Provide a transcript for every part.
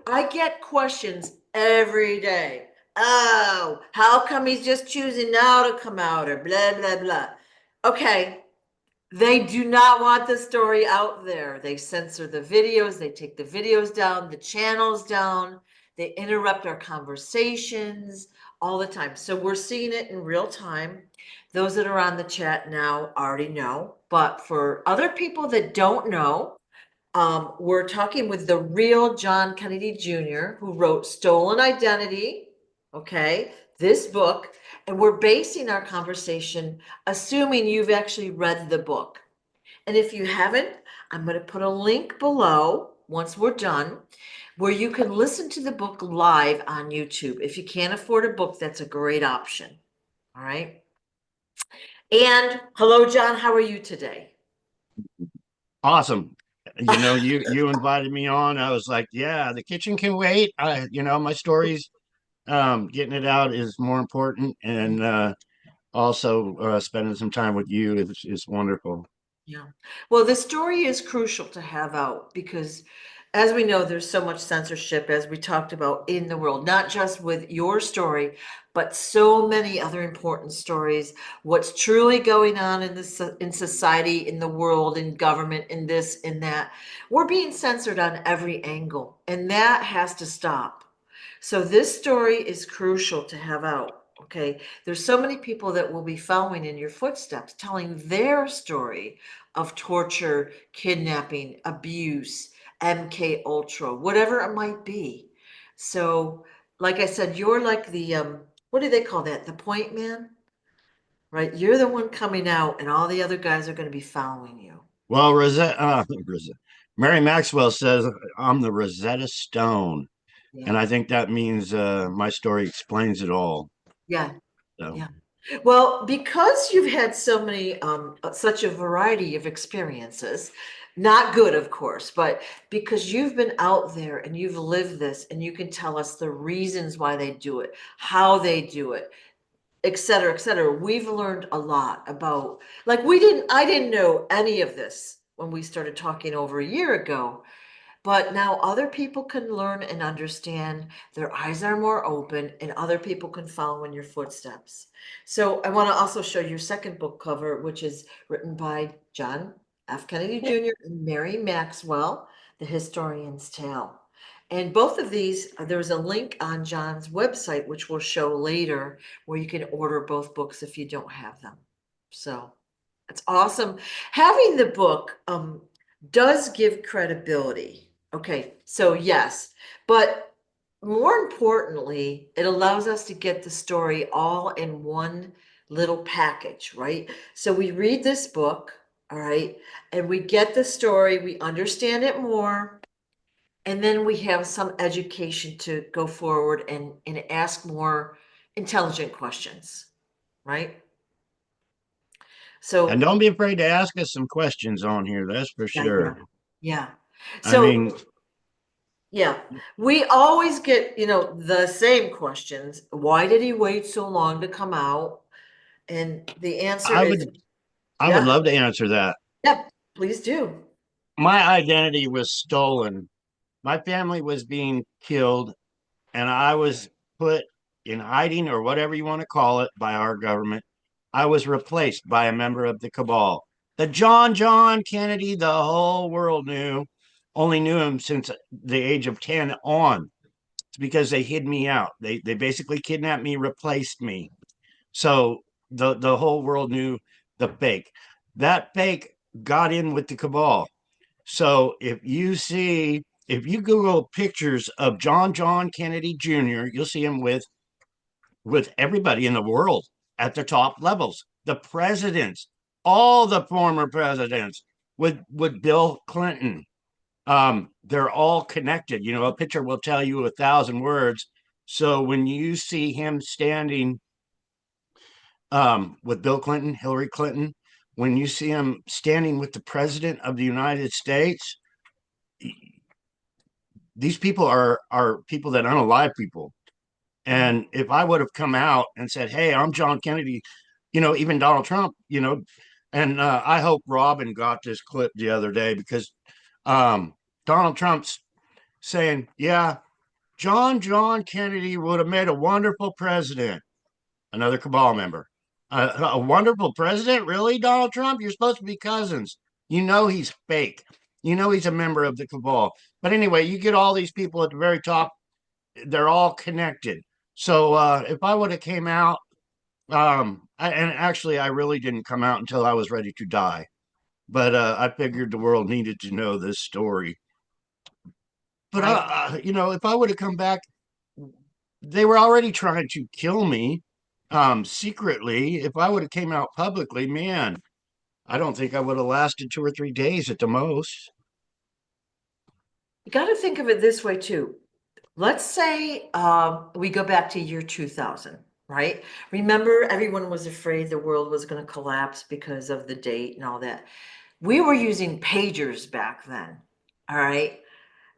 I get questions every day. Oh, how come he's just choosing now to come out or blah, blah, blah. Okay, they do not want the story out there. They censor the videos, they take the videos down, the channels down, they interrupt our conversations all the time. So we're seeing it in real time. Those that are on the chat now already know, but for other people that don't know, we're talking with the real John Kennedy Jr., who wrote Stolen Identity, okay, this book, and we're basing our conversation assuming you've actually read the book. And if you haven't, I'm going to put a link below once we're done where you can listen to the book live on YouTube. If you can't afford a book, that's a great option. All right. And hello, John. How are you today? Awesome. You invited me on. I was like, yeah, the kitchen can wait. My stories, getting it out is more important, and also spending some time with you is wonderful. Yeah. Well, the story is crucial to have out because, as we know, there's so much censorship, as we talked about, in the world, not just with your story, but so many other important stories. What's truly going on in in society, in the world, in government, in this, in that. We're being censored on every angle, and that has to stop. So this story is crucial to have out. Okay. There's so many people that will be following in your footsteps, telling their story of torture, kidnapping, abuse, MK Ultra, whatever it might be. So, like I said, you're like the what do they call that? The point man, right? You're the one coming out, and all the other guys are going to be following you. Well, Mary Maxwell says I'm the Rosetta Stone, Yeah, and I think that means my story explains it all. yeah, So, yeah. Well, because you've had so many, such a variety of experiences, not good, of course, but because you've been out there and you've lived this and you can tell us the reasons why they do it, how they do it, et cetera, et cetera. We've learned a lot about, like, I didn't know any of this when we started talking over a year ago. But now other people can learn and understand. Their eyes are more open, and other people can follow in your footsteps. So I want to also show your second book cover, which is written by John F. Kennedy Jr. and Mary Maxwell, The Historian's Tale. And both of these, there's a link on John's website, which we'll show later, where you can order both books if you don't have them. So it's awesome. Having the book does give credibility. Okay, so yes, but more importantly, it allows us to get the story all in one little package, right? So we read this book, all right, and we get the story, we understand it more, and then we have some education to go forward and ask more intelligent questions, right? and So, don't be afraid to ask us some questions on here. That's for yeah, yeah, sure. yeah. I So, mean, yeah, we always get, the same questions. Why did he wait so long to come out? And the answer I is, would I would yeah, love to answer that. yeah, please do. My identity was stolen. My family was being killed, and I was put in hiding or whatever you want to call it by our government. I was replaced by a member of the cabal. The John Kennedy the whole world knew, only knew him since the age of 10 on. It's because they hid me out. They basically kidnapped me, replaced me. So the whole world knew the fake. That fake got in with the cabal. So if you Google pictures of John Kennedy Jr., you'll see him with everybody in the world at the top levels, the presidents, all the former presidents, with Bill Clinton. They're all connected. You know, a picture will tell you 1,000 words. So when you see him standing with Bill Clinton, Hillary Clinton, when you see him standing with the president of the United States, these people are people that unalive people. Mhm. And if I would have come out and said, "Hey, I'm John Kennedy," even Donald Trump, and I hope Robin got this clip the other day because Donald Trump's saying, yeah, John Kennedy would have made a wonderful president. Another cabal member. A wonderful president? Really, Donald Trump? You're supposed to be cousins. You know he's fake. You know he's a member of the cabal. But anyway, you get all these people at the very top. They're all connected. So if I would have came out, and actually I really didn't come out until I was ready to die. But I figured the world needed to know this story. But Right. if I would have come back, they were already trying to kill me secretly. If I would have came out publicly, man, I don't think I would have lasted 2 or 3 days at the most. You got to think of it this way too. Let's say we go back to year 2000, right? Remember, everyone was afraid the world was going to collapse because of the date and all that. We were using pagers back then, all right?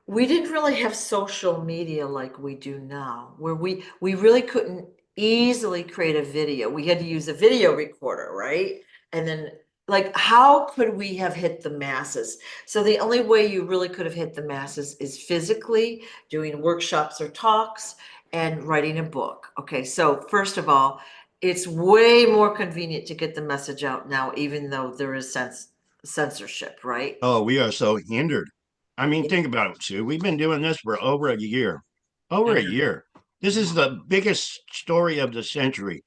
We didn't really have social media like we do now, where we really couldn't easily create a video. We had to use a video recorder, right? And then like how could we have hit the masses? So the only way you really could have hit the masses is physically doing workshops or talks and writing a book. Okay, so first of all, it's way more convenient to get the message out now, even though there is censorship, right? Oh, we are so hindered. I mean, Yeah, think about it, Sue. We've been doing this for over a year. Over I a know. year. This is Yeah, the biggest story of the century.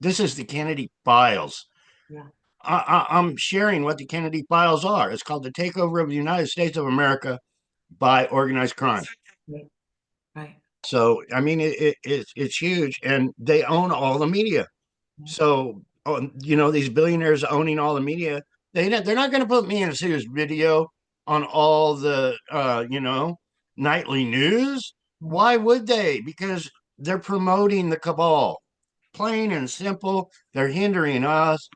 This is the Kennedy files. yeah, I'm sharing what the Kennedy files are. It's called the takeover of the United States of America by organized crime. right, right. So, I mean, it's huge, and they own all the media. So, these billionaires owning all the media, they're not going to put me in a serious video on all the nightly news. Mm, Why would they? Because they're promoting the cabal, plain and simple. They're hindering us.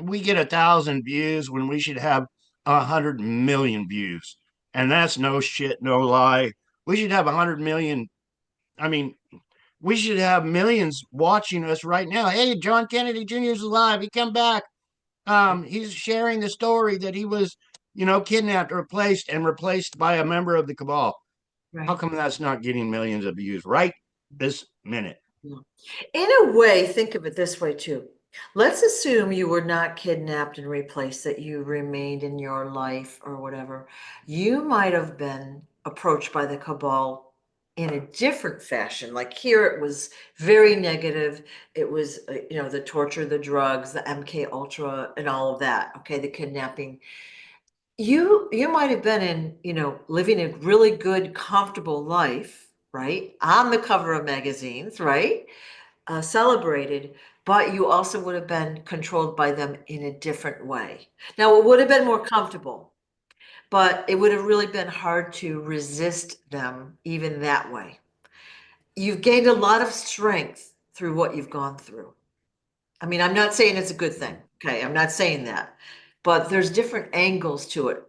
We get 1,000 views when we should have 100 million views, and that's no shit, no lie. We should have 100 million. I mean, we should have millions watching us right now. Hey, John Kennedy Jr. is alive. He come back. He's sharing the story that he was, kidnapped, replaced by a member of the cabal. How right. come that's not getting millions of views right this minute? Yeah. In a way, think of it this way too. Let's assume you were not kidnapped and replaced, that you remained in your life or whatever. You might have been approached by the cabal in a different fashion. Like here, it was very negative. It was, the torture, the drugs, the MK Ultra, and all of that. Okay, the kidnapping. You might have been in, living a really good, comfortable life, right? On the cover of magazines, right? Celebrated, but you also would have been controlled by them in a different way. Now, it would have been more comfortable, but it would have really been hard to resist them even that way. You've gained a lot of strength through what you've gone through. I mean, I'm not saying it's a good thing. Okay, I'm not saying that, but there's different angles to it.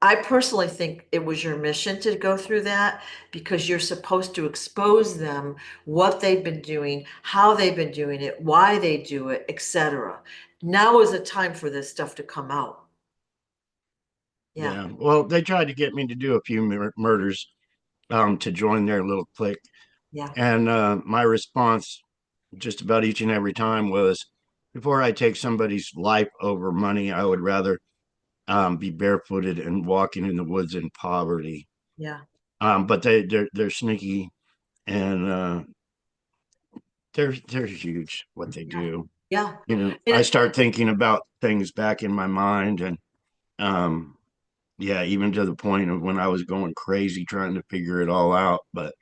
I personally think it was your mission to go through that because you're supposed to expose them, what they've been doing, how they've been doing it, why they do it, etc. Now is a time for this stuff to come out. Yeah, Yeah. Well, they tried to get me to do a few murders to join their little clique. yeah, And my response just about each and every time was, before I take somebody's life over money, I would rather be barefooted and walking in the woods in poverty. yeah, But they're sneaky, and they're huge what they yeah, do. yeah. I And start thinking about things back in my mind, and um, yeah, even to the point of when I was going crazy trying to figure it all out. But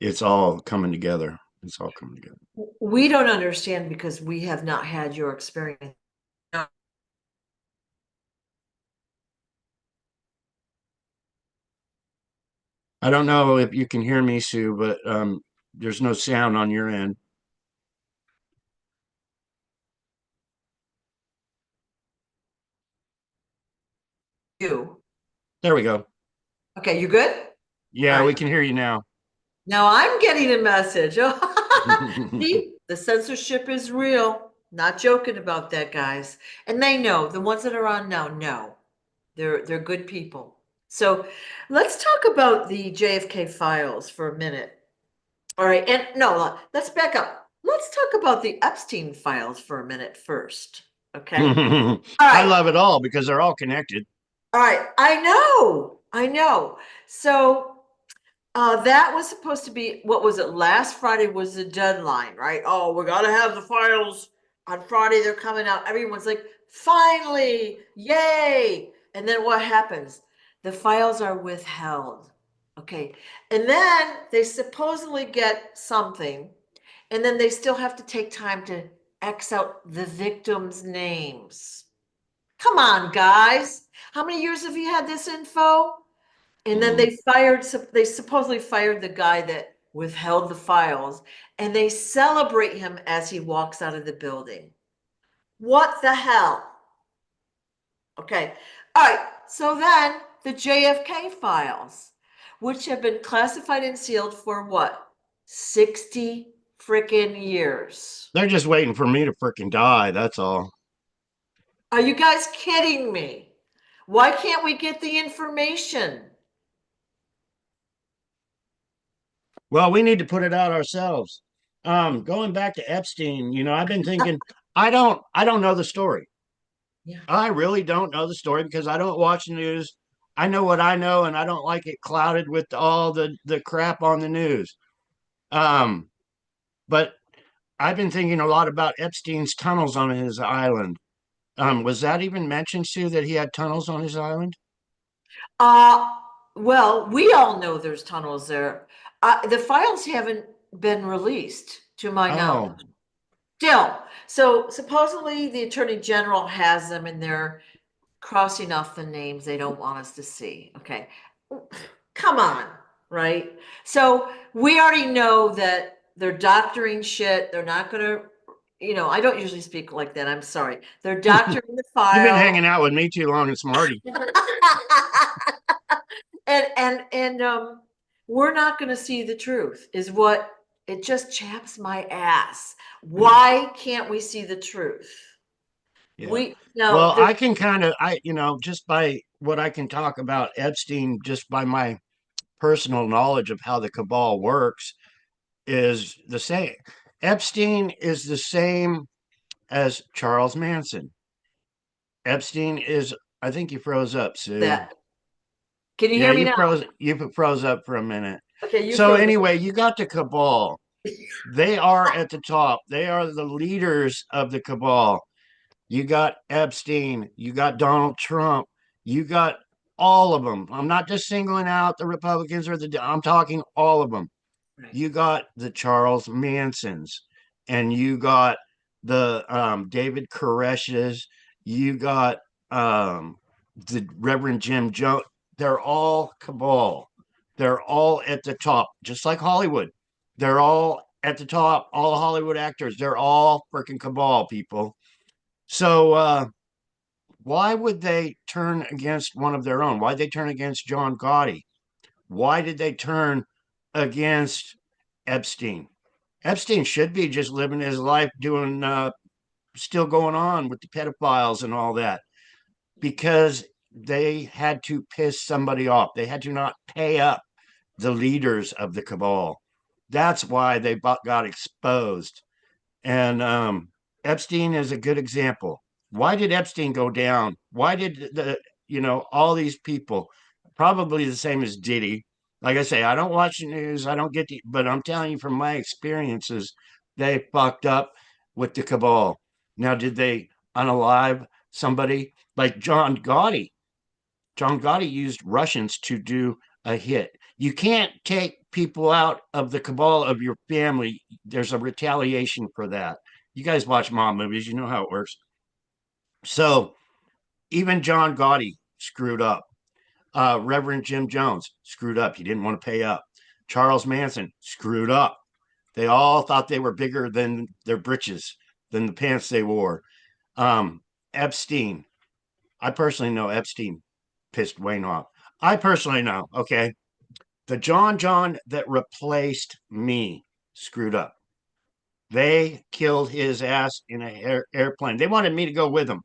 it's all coming together. It's all coming together. we don't understand because we have not had your experience. I don't know if you can hear me, Sue, but there's no sound on your end. You. There we go. Okay, you good? All Yeah, we right. can hear you now. Now I'm getting a message. See, the censorship is real. Not joking about that, guys. And they know, the ones that are on now know. They're good people. So let's talk about the JFK files for a minute. All right, and no, let's back up. Let's talk about the Epstein files for a minute first. Okay. All I right. love it all because they're all connected. All right. I know. I know. So that was supposed to be, what was it? Last Friday was the deadline, right? Oh, we gotta have the files on Friday. They're coming out. Everyone's like, finally, yay. And then what happens? The files are withheld. Okay. And then they supposedly get something, and then they still have to take time to X out the victims' names. Come on, guys. How many years have you had this info? And then Mm. they supposedly fired the guy that withheld the files, and they celebrate him as he walks out of the building. What the hell? Okay. All right. So then the JFK files, which have been classified and sealed for what? 60 freaking years. They're just waiting for me to freaking die. That's all. Are you guys kidding me? Why can't we get the information? Well, we need to put it out ourselves. Going back to Epstein, I've been thinking, I don't know the story. Yeah. I really don't know the story because I don't watch the news. I know what I know, and I don't like it clouded with all the crap on the news. Um, but I've been thinking a lot about Epstein's tunnels on his island. Was that even mentioned, Sue, that he had tunnels on his island? Uh, well, we all know there's tunnels there. The files haven't been released, to my knowledge. Oh, Still, so supposedly the Attorney General has them and they're crossing off the names they don't want us to see. Okay. Come on, right? So we already know that they're doctoring shit. They're not gonna, I don't usually speak like that. I'm sorry. They're you've doctoring the been file. hanging out with me too long and smarty. And we're not going to see the truth is what it just chaps my ass. Why can't we see the truth? Yeah. We no Well, there I can kind of, just by what I can talk about Epstein, just by my personal knowledge of how the cabal works, is the same. Epstein is the same as Charles Manson. Epstein is, I think you froze up, Sue. that. Can you Yeah, hear me now? you froze up for a minute. Okay, you So froze anyway, you got the cabal. They are at the top. They are the leaders of the cabal. You got Epstein, you got Donald Trump, you got all of them. I'm not just singling out the Republicans I'm talking all of them. right. You got the Charles Mansons, and you got the David Koreshes, you got the Reverend Jim Jones. They're all cabal. They're all at the top, just like Hollywood. They're all at the top. All Hollywood actors, they're all freaking cabal people. So why would they turn against one of their own? Why did they turn against John Gotti? Why did they turn against Epstein? Epstein should be just living his life doing, still going on with the pedophiles and all that because they had to piss somebody off. They had to not pay up the leaders of the cabal. That's why they got exposed. And Epstein is a good example. Why did Epstein go down? Why did all these people, probably the same as Diddy? Like I say, I don't watch the news. I don't but I'm telling you from my experiences, they fucked up with the cabal. Now, did they unalive somebody like John Gotti? John Gotti used Russians to do a hit. You can't take people out of the cabal of your family. There's a retaliation for that. You guys watch mob movies, you know how it works. So even John Gotti screwed up. Reverend Jim Jones screwed up. He didn't want to pay up. Charles Manson screwed up. They all thought they were bigger than their britches, than the pants they wore. Epstein. I personally know Epstein pissed Wayne off. I personally know. Okay. The John that replaced me screwed up. They killed his ass in an airplane. They wanted me to go with them.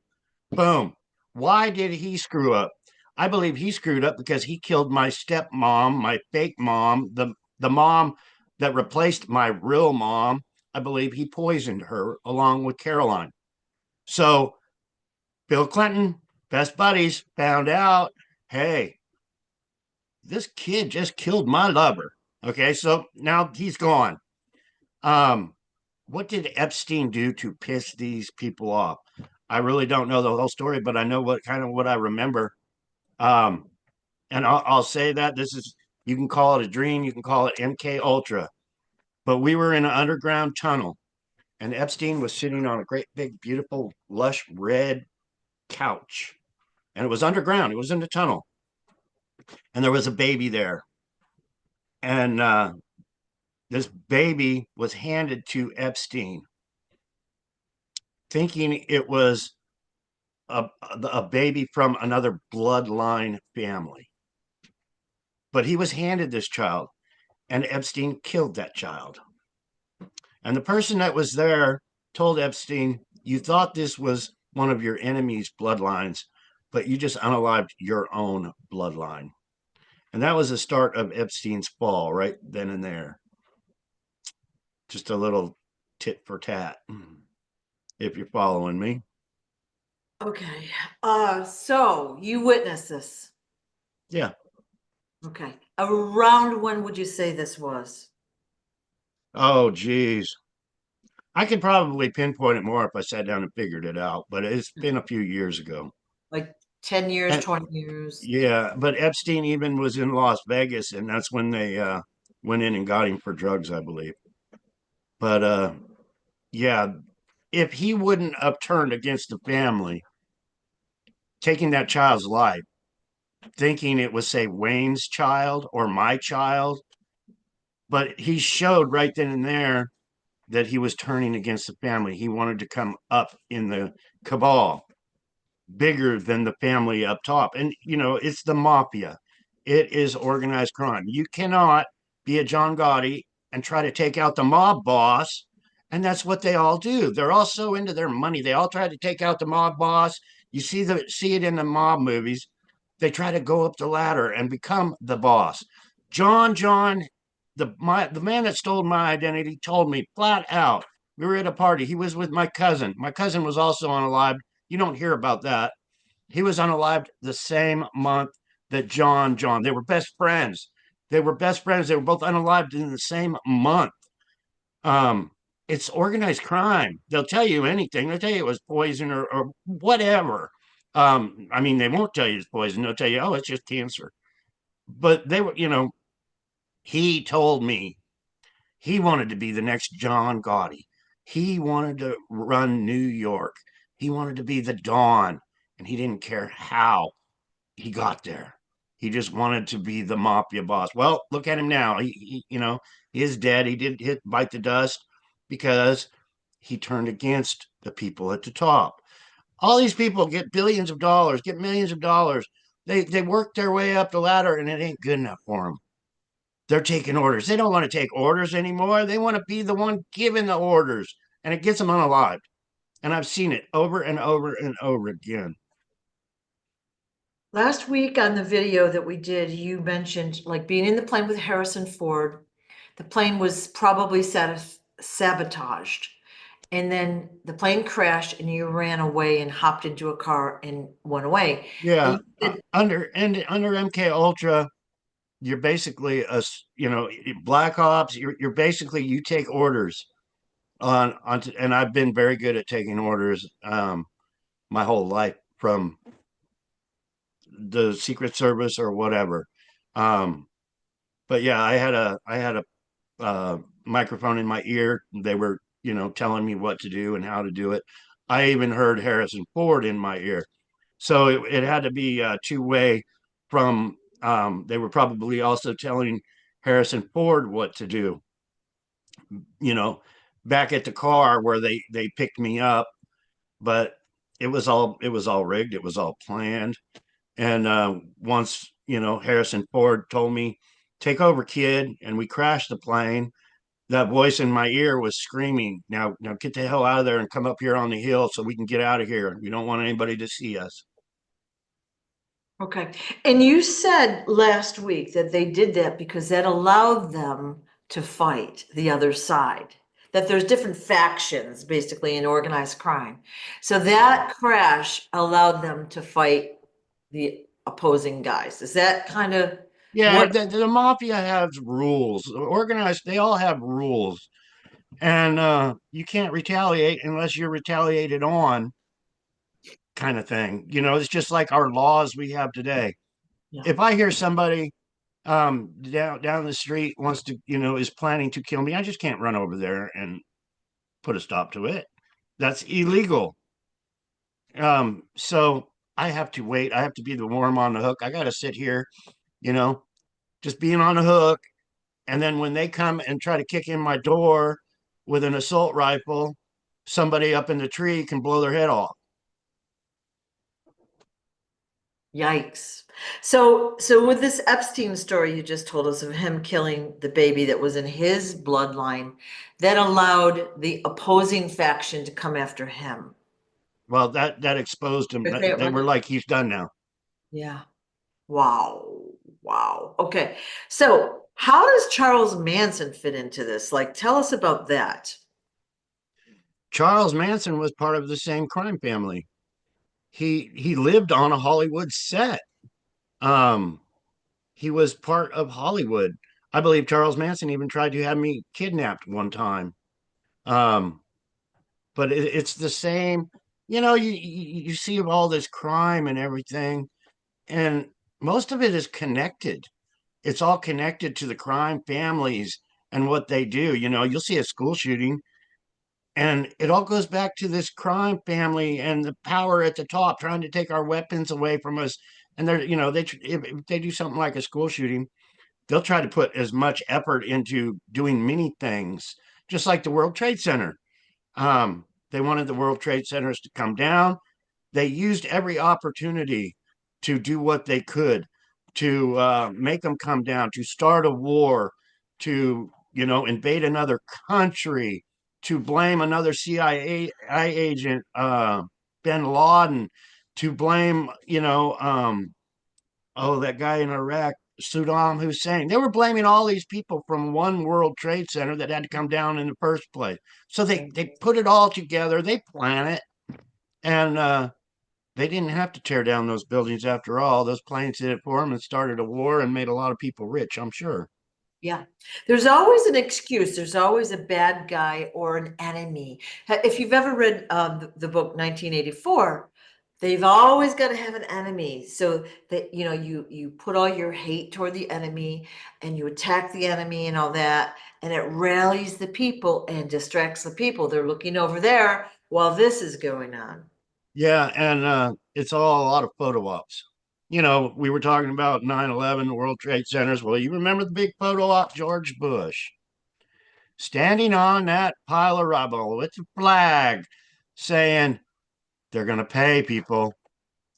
Boom. Why did he screw up? I believe he screwed up because he killed my stepmom, my fake mom, the mom that replaced my real mom. I believe he poisoned her along with Caroline. So Bill Clinton, best buddies, found out, hey, this kid just killed my lover. Okay, so now he's gone. Um, what did Epstein do to piss these people off? I really don't know the whole story, but I know what I remember. Um, and I'll say that this is, you can call it a dream, you can call it MK Ultra, but we were in an underground tunnel, and Epstein was sitting on a great big, beautiful, lush red couch, and it was underground. It was in the tunnel, and there was a baby there, and this baby was handed to Epstein, thinking it was a baby from another bloodline family. But he was handed this child, and Epstein killed that child. And the person that was there told Epstein, you thought this was one of your enemy's bloodlines, but you just unalived your own bloodline. And that was the start of Epstein's fall right then and there. Just a little tit for tat, if you're following me. Okay. So you witnessed this. Yeah. Okay. Around when would you say this was? Oh, geez. I could probably pinpoint it more if I sat down and figured it out, but it's been a few years ago. Like 10 years, And 20 years? yeah, but Epstein even was in Las Vegas, and that's when they went in and got him for drugs, I believe. But yeah, if he wouldn't have turned against the family, taking that child's life, thinking it was, say, Wayne's child or my child, but he showed right then and there that he was turning against the family. He wanted to come up in the cabal, bigger than the family up top. And, it's the mafia, it is organized crime. You cannot be a John Gotti and try to take out the mob boss. And that's what they all do. They're all so into their money. They all try to take out the mob boss. You see it in the mob movies. They try to go up the ladder and become the boss. John, the man that stole my identity told me flat out. We were at a party. He was with my cousin. My cousin was also unalived. You don't hear about that. He was unalived the same month that John. They were best friends. They were best friends. They were both unalived in the same month. Um, it's organized crime. They'll tell you anything. They'll tell you it was poison or whatever. I mean, they won't tell you it's poison. They'll tell you, oh, it's just cancer. But they were, he told me he wanted to be the next John Gotti. He wanted to run New York. He wanted to be the Don, and he didn't care how he got there. He just wanted to be the mafia boss. Well, look at him now. He is dead. He did bite the dust because he turned against the people at the top. All these people get billions of dollars, get millions of dollars. They work their way up the ladder, and it ain't good enough for them. They're taking orders. They don't want to take orders anymore. They want to be the one giving the orders, and it gets them unalived. And I've seen it over and over and over again. Last week on the video that we did, you mentioned like being in the plane with Harrison Ford. The plane was probably sabotaged. And then the plane crashed and you ran away and hopped into a car and went away. And Yeah, you said, under MK Ultra, you're basically black ops. You're basically, you take orders and I've been very good at taking orders my whole life from the Secret Service or whatever. Um, but yeah, I had a microphone in my ear. They were, telling me what to do and how to do it. I even heard Harrison Ford in my ear. So it had to be two-way from, they were probably also telling Harrison Ford what to do, you know, back at the car where they picked me up, but it was all rigged. It was all planned. And once, Harrison Ford told me, take over, kid. And we crashed the plane. That voice in my ear was screaming, now get the hell out of there and come up here on the hill so we can get out of here. We don't want anybody to see us. Okay. And you said last week that they did that because that allowed them to fight the other side, that there's different factions basically in organized crime. So that crash allowed them to fight the opposing guys. Is that kind of Yeah, what? the mafia has rules. Organized, they all have rules, and you can't retaliate unless you're retaliated on, kind of thing. It's just like our laws we have today. Yeah. If I hear somebody down the street wants to, is planning to kill me, I just can't run over there and put a stop to it. That's illegal. So I have to wait. I have to be the worm on the hook. I got to sit here, you know, just being on the hook. And then when they come and try to kick in my door with an assault rifle, somebody up in the tree can blow their head off. Yikes. So with this Epstein story you just told us of him killing the baby that was in his bloodline, that allowed the opposing faction to come after him. Well, that exposed him. Is that They were right? like, he's done now. Yeah. Wow. Wow. Okay. So how does Charles Manson fit into this? Like, tell us about that. Charles Manson was part of the same crime family. He lived on a Hollywood set. Um, he was part of Hollywood. I believe Charles Manson even tried to have me kidnapped one time. Um, but it's the same. You see all this crime and everything, and most of it is connected. It's all connected to the crime families and what they do. You'll see a school shooting, and it all goes back to this crime family and the power at the top trying to take our weapons away from us. And if they do something like a school shooting, they'll try to put as much effort into doing many things, just like the World Trade Center. They wanted the World Trade Centers to come down. They used every opportunity to do what they could to make them come down, to start a war, to invade another country, to blame another CIA agent, Bin Laden, to blame that guy in Iraq, Saddam Hussein. They were blaming all these people from one World Trade Center that had to come down in the first place. So they put it all together. They plan it, and they didn't have to tear down those buildings after all. Those planes did it for them and started a war and made a lot of people rich, I'm sure. Yeah. There's always an excuse. There's always a bad guy or an enemy. If you've ever read the book 1984, they've always got to have an enemy. So that, you put all your hate toward the enemy and you attack the enemy and all that, and it rallies the people and distracts the people. They're looking over there while this is going on. Yeah, and it's all a lot of photo ops. We were talking about 9/11, World Trade Centers. Well, you remember the big photo op, George Bush standing on that pile of rubble with the flag saying, they're going to pay people.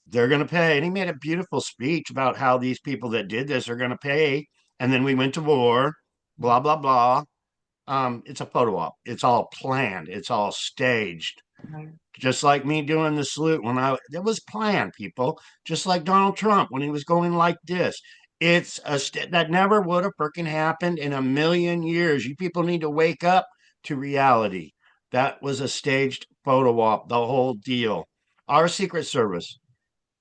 They're going to pay. And he made a beautiful speech about how these people that did this are going to pay. And then we went to war, blah, blah, blah. It's a photo op. It's all planned. It's all staged. Right. Just like me doing the salute it was planned, people. Just like Donald Trump when he was going like this. That never would have freaking happened in a million years. You people need to wake up to reality. That was a staged photo op, the whole deal. Our Secret Service,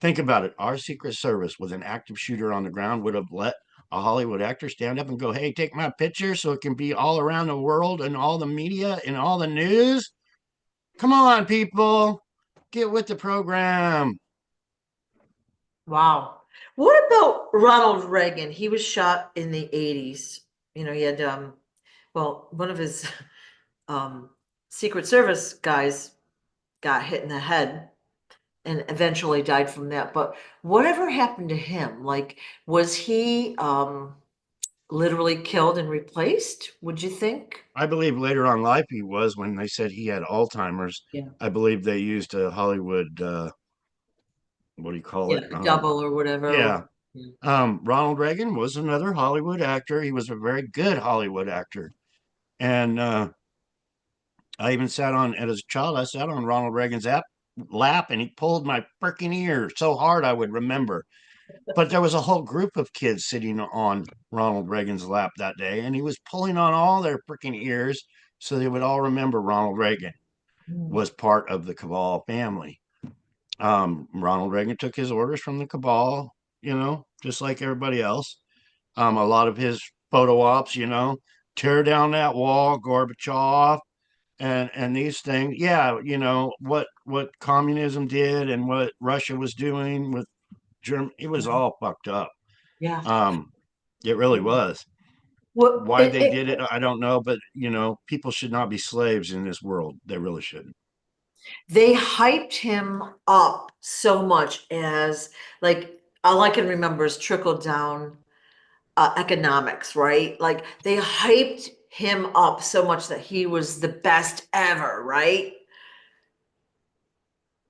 think about it. Our Secret Service with an active shooter on the ground would have let a Hollywood actor stand up and go, hey, take my picture so it can be all around the world and all the media and all the news. Come on, people, get with the program. Wow. What about Ronald Reagan? He was shot in the 80s. He had well, one of his um Secret Service guys got hit in the head and eventually died from that. But whatever happened to him? Like, was he literally killed and replaced, would you think? I believe later on life he was when they said he had Alzheimer's. Yeah. I believe they used a Hollywood, what do you call Yeah, it? a double or whatever. Yeah. Yeah. Ronald Reagan was another Hollywood actor. He was a very good Hollywood actor. And I even as a child, I sat on Ronald Reagan's lap and he pulled my freaking ear so hard I would remember. But there was a whole group of kids sitting on Ronald Reagan's lap that day, and he was pulling on all their freaking ears so they would all remember Ronald Reagan Mm. was part of the cabal family. Ronald Reagan took his orders from the cabal, just like everybody else. A lot of his photo ops, tear down that wall, Gorbachev, and these things. Yeah, what communism did and what Russia was doing with Germany, it was all fucked up. Yeah. Um, it really was. Well, Why they did it, I don't know, but people should not be slaves in this world. They really shouldn't. they hyped him up so much as like all I can remember is trickle down economics, right? Like they hyped him up so much that he was the best ever, right?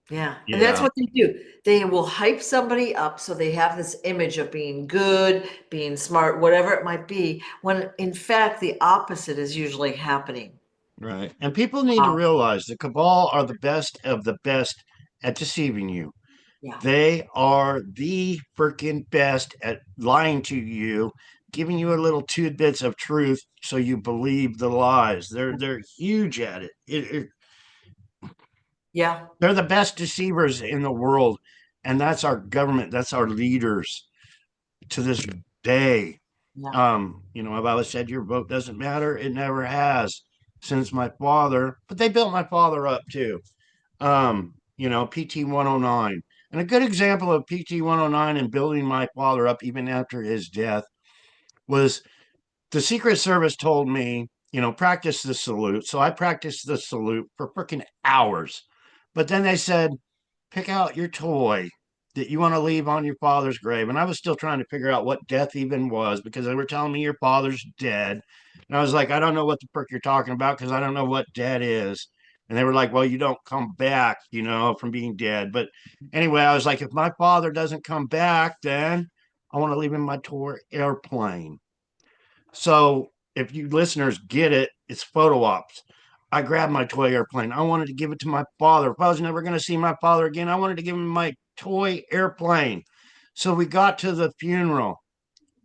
Yeah. And that's Yeah, what they do. They will hype somebody up so they have this image of being good, being smart, whatever it might be, when in fact the opposite is usually happening. right. And people need to Um, realize the cabal are the best of the best at deceiving you. yeah. They are the freaking best at lying to you, giving you a little tidbits of truth so you believe the lies. They're huge at it. Yeah. They're the best deceivers in the world, and that's our government. That's our leaders to this day. Yeah. I've always said your vote doesn't matter. It never has since my father, but they built my father up too. PT 109. And a good example of PT 109 and building my father up even after his death was the Secret Service told me, practice the salute. So I practiced the salute for freaking hours. But then they said, pick out your toy that you want to leave on your father's grave. And I was still trying to figure out what death even was because they were telling me your father's dead. And I was like, I don't know what the frick you're talking about because I don't know what dead is. And they were like, well, you don't come back, from being dead. But anyway, I was like, if my father doesn't come back, then I want to leave him my toy airplane. So if you listeners get it, it's photo ops. I grabbed my toy airplane. I wanted to give it to my father. If I was never going to see my father again, I wanted to give him my toy airplane. So we got to the funeral,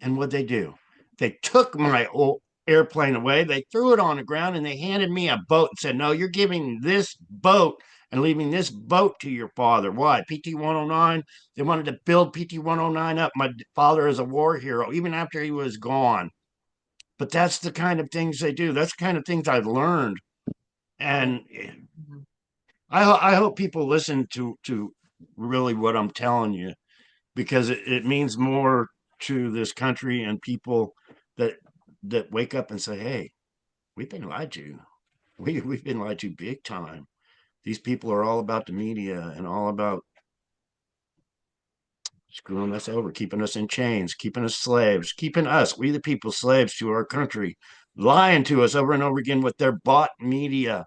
and what they do? They took my old airplane away. They threw it on the ground, and they handed me a boat and said, "No, you're giving this boat and leaving this boat to your father." Why? PT 109. They wanted to build PT 109 up. My father is a war hero, even after he was gone. But that's the kind of things they do. That's the kind of things I've learned, Yeah. and Mhm. I hope people listen to really what I'm telling you because it means more to this country and people that wake up and say, "Hey, we've been lied to. We've been lied to big time. These people are all about the media and all about screwing us over, keeping us in chains, keeping us slaves, keeping us, we the people, slaves to our country, lying to us over and over again with their bought media."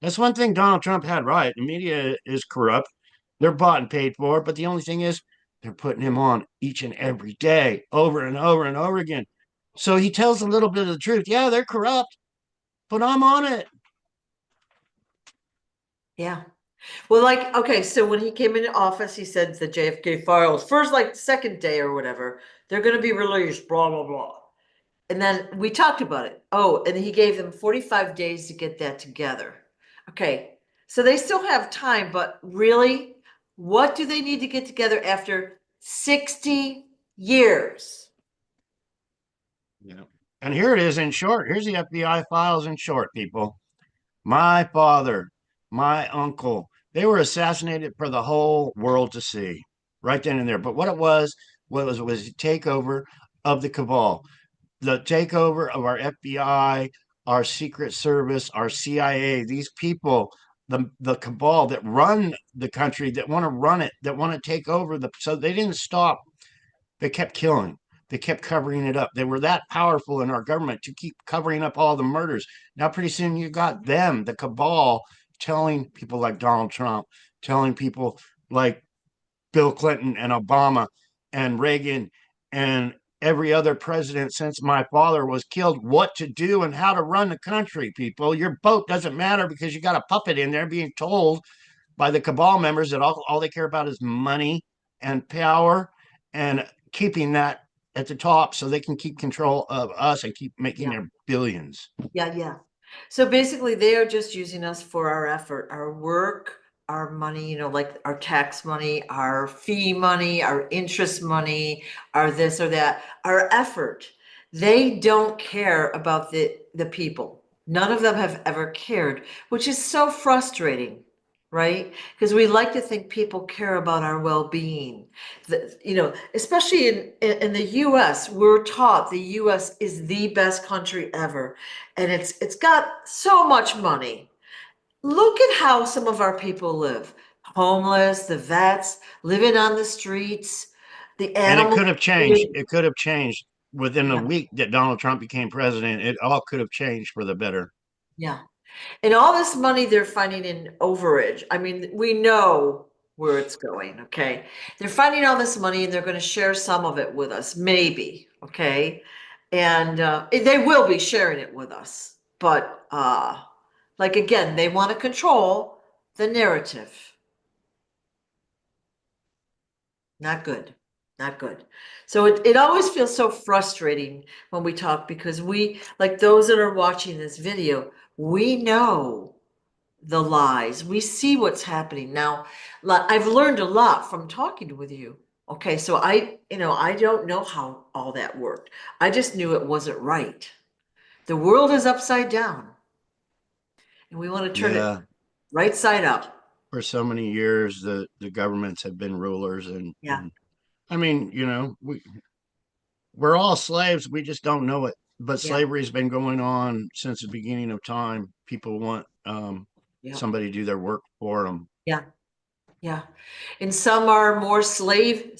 That's one thing Donald Trump had right. The media is corrupt. They're bought and paid for, but the only thing is they're putting him on each and every day, over and over and over again. So he tells a little bit of the truth. Yeah, they're corrupt, but I'm on it. Yeah. Well, like, okay, so when he came into office, he said the JFK files, first, like, second day or whatever, they're going to be released, blah, blah, blah. And then we talked about it. Oh, and he gave them 45 days to get that together. Okay, so they still have time, but really, what do they need to get together after 60 years? Yeah. And here it is in short. Here's the FBI files in short, people. My father, my uncle, they were assassinated for the whole world to see right then and there. But what it was a takeover of the cabal, the takeover of our FBI, our Secret Service, our CIA, these people, the cabal that run the country, that want to run it, that want to take over so they didn't stop. They kept killing. They kept covering it up. They were that powerful in our government to keep covering up all the murders. Now, pretty soon, you got them, the cabal, telling people like Donald Trump, telling people like Bill Clinton and Obama and Reagan and every other president since my father was killed what to do and how to run the country, people. Your vote doesn't matter because you got a puppet in there being told by the cabal members that all they care about is money and power and keeping that at the top so they can keep control of us and keep making Yeah. their billions. Yeah, yeah. So basically, they are just using us for our effort, our work, our money, like our tax money, our fee money, our interest money, our this or that, our effort. They don't care about the people. None of them have ever cared, which is so frustrating, right? Because we like to think people care about our well-being. Especially in the US, we're taught the US is the best country ever, and it's got so much money. Look at how some of our people live. Homeless, the vets, living on the streets, the And it animals. could have changed. It could have changed within a Yeah, week that Donald Trump became president. It all could have changed for the better. yeah. And all this money they're finding in overage. I mean, we know where it's going, okay? They're finding all this money and they're going to share some of it with us, maybe, okay? And they will be sharing it with us. But like again, they want to control the narrative. Not good. Not good. So it always feels so frustrating when we talk because we, like those that are watching this video, we know the lies. We see what's happening now. I've learned a lot from talking with you. Okay, so I don't know how all that worked. I just knew it wasn't right. The world is upside down, and we want to turn it Yeah, right side up. for so many years, the governments have been rulers, Yeah, and I mean, we're all slaves. We just don't know it. But yeah, slavery's been going on since the beginning of time. People want yeah, somebody to do their work for them. yeah, yeah. And some are more slave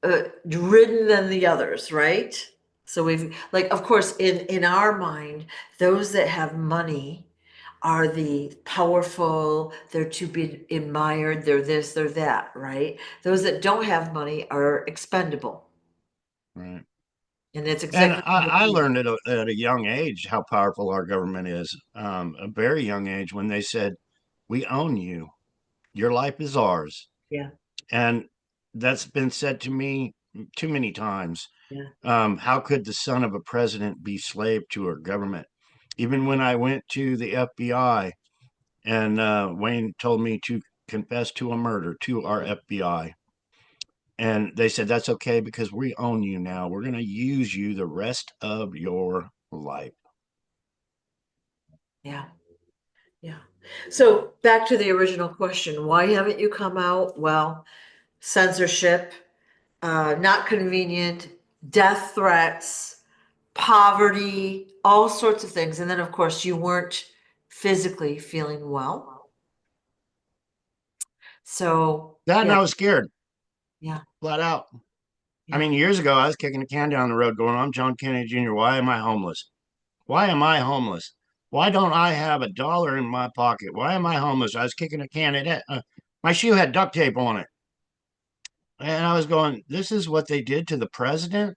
ridden than the others, right? So we've like, of course, in our mind, those that have money are the powerful, they're to be admired, they're this, they're that, right? Those that don't have money are expendable. Right. And it's And exactly I learned at a young age how powerful our government is. A very young age when they said, "We own you. Your life is ours." yeah, And that's been said to me too many times. yeah, How could the son of a president be slave to our government? Even when I went to the FBI and Wayne told me to confess to a murder to our FBI. And they said, that's okay because we own you now. We're going to use you the rest of your life. yeah, yeah. So back to the original question, why haven't you come out? Well, censorship, not convenient, death threats, poverty, all sorts of things. And then, of course, you weren't physically feeling well. So, That and yeah, I was scared, yeah, flat out. I yeah, mean, years ago, I was kicking a can down the road going, I'm John Kennedy Jr. Why am I homeless? Why am I homeless? Why don't I have $1 in my pocket? Why am I homeless? I was kicking a can. My shoe had duct tape on it. And I was going, this is what they did to the president?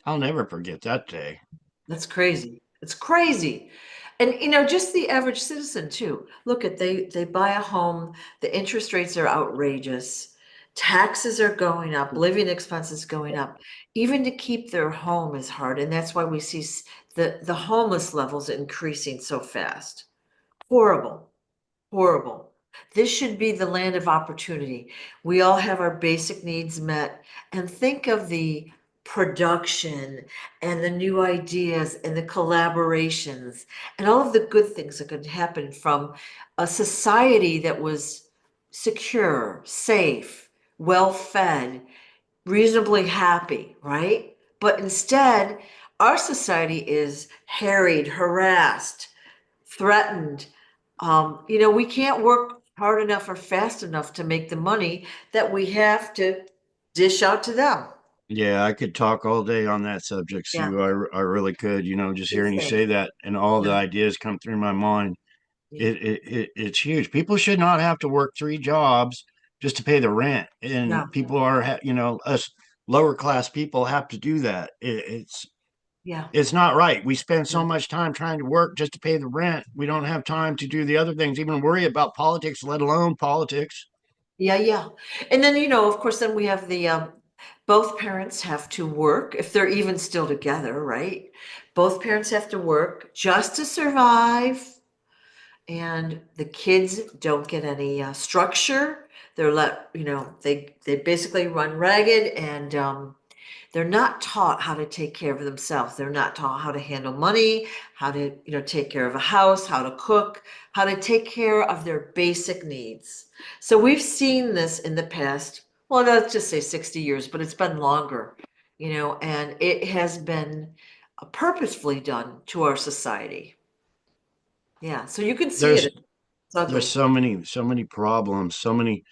I'll never forget that day. that's crazy. It's crazy. And just the average citizen too. Look at they buy a home, the interest rates are outrageous. Taxes are going up, living expenses going up. Even to keep their home is hard, and that's why we see the homeless levels increasing so fast. Horrible. Horrible. This should be the land of opportunity. We all have our basic needs met. And think of the production and the new ideas and the collaborations and all of the good things that could happen from a society that was secure, safe, well fed, reasonably happy, right? But instead, our society is harried, harassed, threatened. We can't work hard enough or fast enough to make the money that we have to dish out to them. Yeah, I could talk all day on that subject, Yeah, Sue. I really could. Just hearing you insane. say that and all the Yeah, ideas come through my mind. yeah, It's huge. People should not have to work three jobs just to pay the rent, and yeah, people are, us lower class people have to do that. yeah, It's not right. We spend yeah, so much time trying to work just to pay the rent. We don't have time to do the other things, even worry about politics, let alone politics. Yeah, yeah. And then, of course, then we have both parents have to work if they're even still together, right? Both parents have to work just to survive, and the kids don't get any structure. They're they basically run ragged, and they're not taught how to take care of themselves. They're not taught how to handle money, how to, take care of a house, how to cook, how to take care of their basic needs. So we've seen this in the past, well, let's just say 60 years, but it's been longer, and it has been purposefully done to our society. Yeah, so you can see it. There's It's there's ugly. so many problems, so many.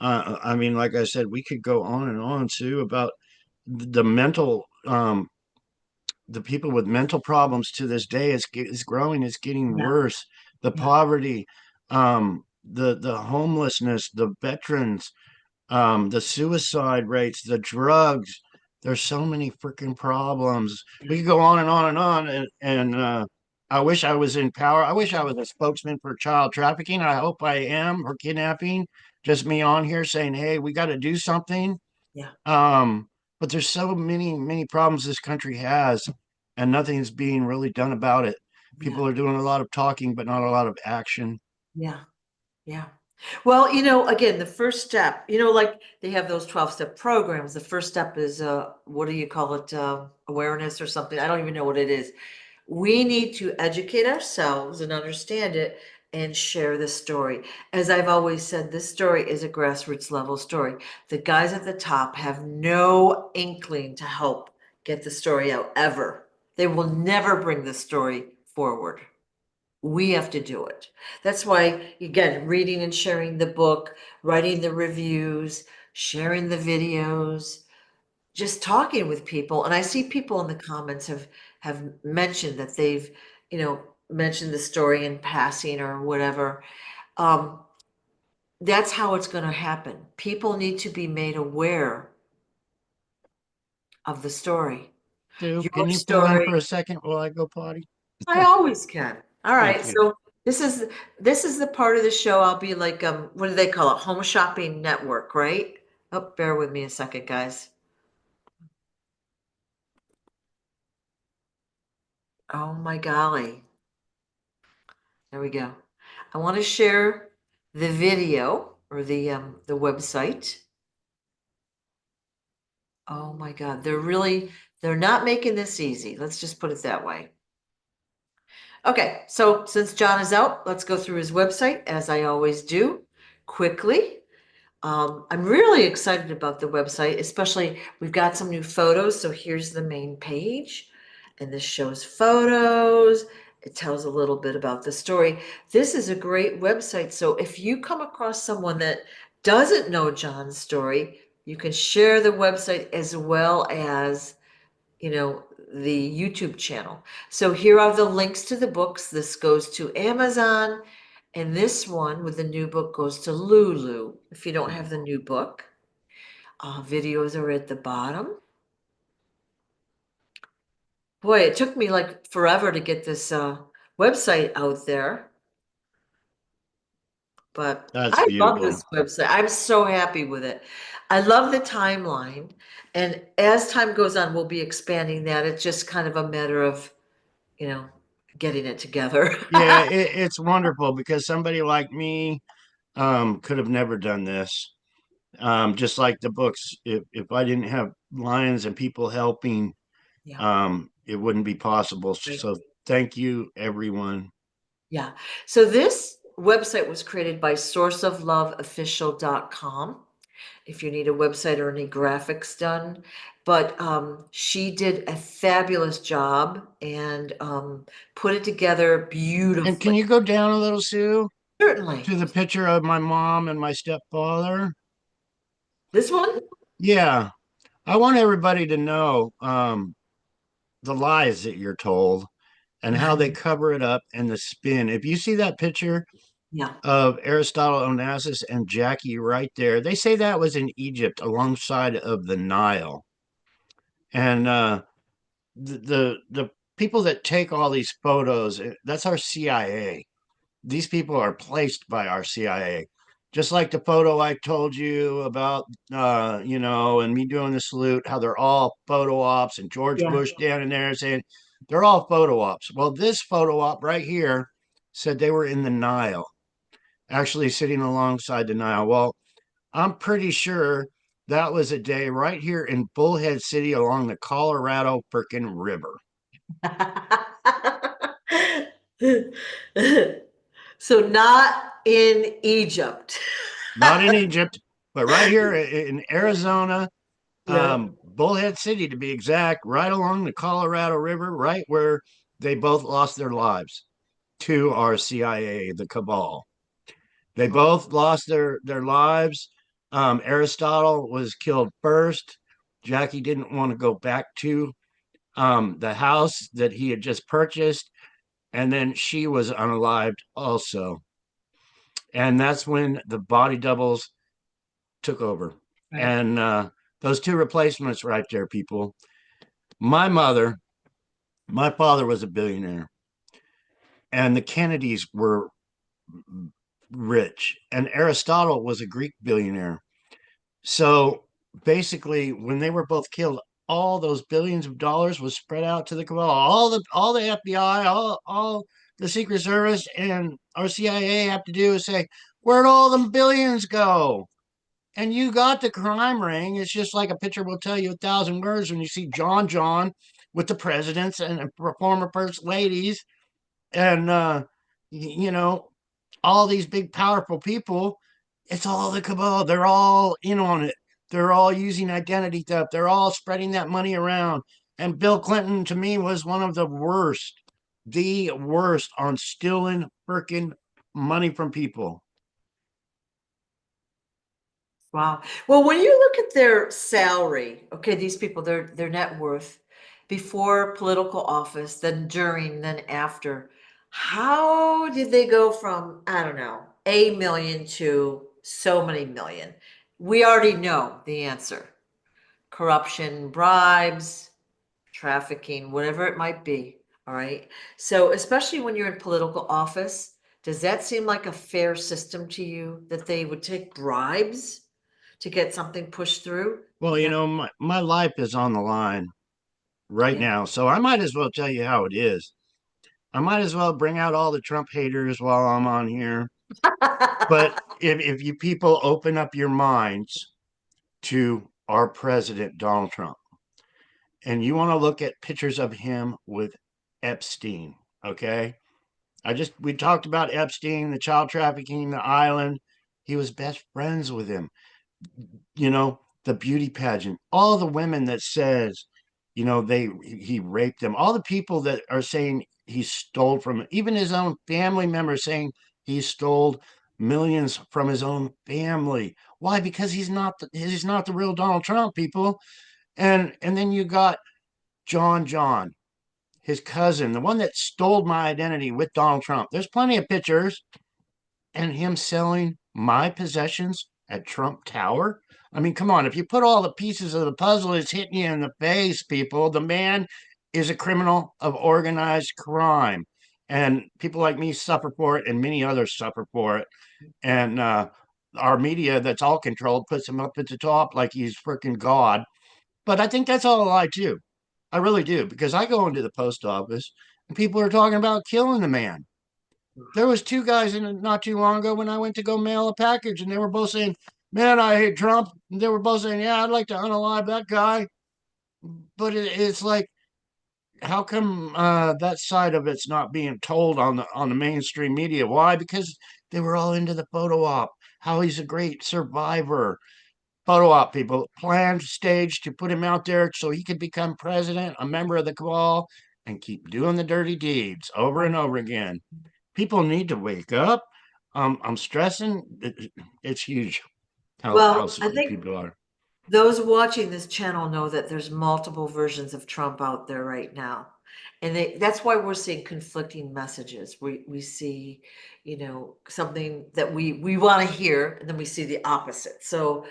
I mean, like I said, we could go on and on too about the mental the people with mental problems to this day is growing, it's getting Yeah, worse. The yeah, poverty, the homelessness, the veterans, the suicide rates, the drugs. There's so many freaking problems. We yeah, could go on and on and on. And I wish I was in power. I wish I was a spokesman for child trafficking. I hope I am, or kidnapping. Just me on here saying, hey, we got to do something. yeah, Um, but there's so many problems this country has, and nothing's being really done about it. yeah, People are doing a lot of talking, but not a lot of action. yeah. Yeah. Well, again, the first step, like they have those 12-step programs. The first step is, what do you call it? Awareness or something. I don't even know what it is. We need to educate ourselves and understand it and share the story. As I've always said, this story is a grassroots level story. The guys at the top have no inkling to help get the story out ever. They will never bring the story forward. We have to do it. That's why, again, reading and sharing the book, writing the reviews, sharing the videos, just talking with people. And I see people in the comments have mentioned that they've, mentioned the story in passing or whatever. Um, that's how it's going to happen. People need to be made aware of the story. Sue, Your can you fill in story. for a second while I go potty? I always can. All Thank right. you. So this is the part of the show I'll be like, what do they call it? Home shopping network, right? Oh, bear with me a second, guys. Oh my golly. There we go. I want to share the video or the website. Oh my God. They're not making this easy. Let's just put it that way. Okay, so since John is out, let's go through his website as I always do quickly. I'm really excited about the website, especially we've got some new photos. So here's the main page, and this shows photos. It tells a little bit about the story. This is a great website. So if you come across someone that doesn't know John's story, you can share the website as well as the YouTube channel. So here are the links to the books. This goes to Amazon, and this one with the new book goes to Lulu. If you don't have the new book, videos are at the bottom. Boy, it took me like forever to get this website out there, but That's I love beautiful. this website. I'm so happy with it. I love the timeline, and as time goes on, we'll be expanding that. It's just kind of a matter of you know, getting it together. Yeah, it's wonderful because somebody like me could have never done this. Just like the books, if I didn't have lions and people helping, Yeah, it wouldn't be possible. right. So thank you, everyone. Yeah. So this website was created by sourceofloveofficial.com if you need a website or any graphics done. But she did a fabulous job and put it together And can beautifully. you go down a little, Sue, Certainly. to the picture of my mom and my stepfather? This one? Yeah, I want everybody to know the lies that you're told and how they cover it up and the spin. If you see that picture Yeah. of Aristotle Onassis and Jackie right there, they say that was in Egypt alongside of the Nile. And the people that take all these photos, that's our CIA. These people are placed by our CIA. just like the photo I told you about, and me doing the salute, how they're all photo ops, and George Yeah. Bush standing there saying they're all photo ops. Well, this photo op right here said they were in the Nile, actually sitting alongside the Nile. Well, I'm pretty sure that was a day right here in Bullhead City along the Colorado freaking River. So not in Egypt. Not in Egypt, but right here in Arizona, Yeah. Bullhead City to be exact, right along the Colorado River, right where they both lost their lives to our CIA, the cabal. They both lost their lives. Aristotle was killed first. Jackie didn't want to go back to the house that he had just purchased, and then she was unalived also. And that's when the body doubles took over. Right. And those two replacements right there, people. My mother, my father was a billionaire, and the Kennedys were rich, and Aristotle was a Greek billionaire. So basically, when they were both killed, all those billions of dollars was spread out to the cabal. All the FBI, all the Secret Service, and our CIA have to do is say, "Where'd all them billions go?" And you got the crime ring. It's just like a picture will tell you 1,000 words when you see John with the presidents and former first ladies, and you know, all these big powerful people. It's all the cabal. They're all in on it. They're all using identity theft. They're all spreading that money around. And Bill Clinton, to me, was one of the worst on stealing freaking money from people. Wow. Well, when you look at their salary, okay, these people, their net worth before political office, then during, then after, how did they go from, I don't know, a million to so many million? We already know the answer. Corruption, bribes, trafficking, whatever it might be. All right. So, especially when you're in political office, does that seem like a fair system to you that they would take bribes to get something pushed through? Well, Is that, my life is on the line right yeah. now. So I might as well tell you how it is. I might as well bring out all the Trump haters while I'm on here. But if you people open up your minds to our president, Donald Trump, and you want to look at pictures of him with Epstein, okay? We talked about Epstein, the child trafficking, the island. He was best friends with him. The beauty pageant, all the women that says, he raped them, all the people that are saying he stole from it, even his own family members saying he stole millions from his own family. Why? Because he's not the real Donald Trump, people. And then you got John, his cousin, the one that stole my identity with Donald Trump. There's plenty of pictures and him selling my possessions at Trump Tower. I mean, come on, if you put all the pieces of the puzzle, it's hitting you in the face, people. The man is a criminal of organized crime. And people like me suffer for it, and many others suffer for it. And our media, that's all controlled, puts him up at the top like he's freaking God. But I think that's all a lie, too. I really do, because I go into the post office and people are talking about killing the man. There was two guys in it not too long ago when I went to go mail a package, and they were both saying, "Man, I hate Trump." And they were both saying, "Yeah, I'd like to unalive that guy." But it's like, how come that side of it's not being told on the mainstream media? Why? Because they were all into the photo op. How he's a great survivor. Photo op, people planned, staged to put him out there so he could become president, a member of the cabal, and keep doing the dirty deeds over and over again. People need to wake up. I'm stressing. It's huge how Well, I silly think people are. those watching this channel know that there's multiple versions of Trump out there right now. And that's why we're seeing conflicting messages. We see, something that we want to hear, and then we see the opposite. So